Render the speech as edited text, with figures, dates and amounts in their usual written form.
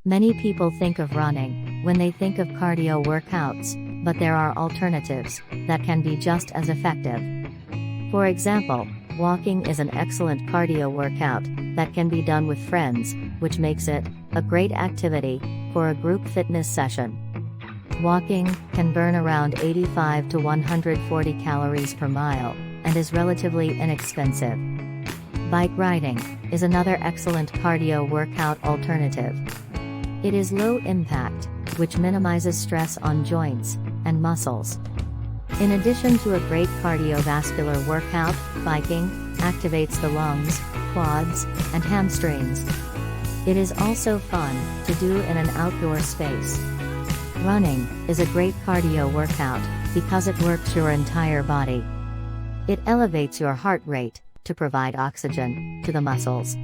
Many people think of running when they think of cardio workouts, but there are alternatives that can be just as effective. For example, walking is an excellent cardio workout that can be done with friends, which makes it a great activity for a group fitness session. Walking can burn around 85 to 140 calories per mile and is relatively inexpensive. Bike riding is another excellent cardio workout alternative. It is low impact, which minimizes stress on joints and muscles. In addition to a great cardiovascular workout, biking activates the lungs, quads, and hamstrings. It is also fun to do in an outdoor space. Running is a great cardio workout because it works your entire body. It elevates your heart rate to provide oxygen to the muscles,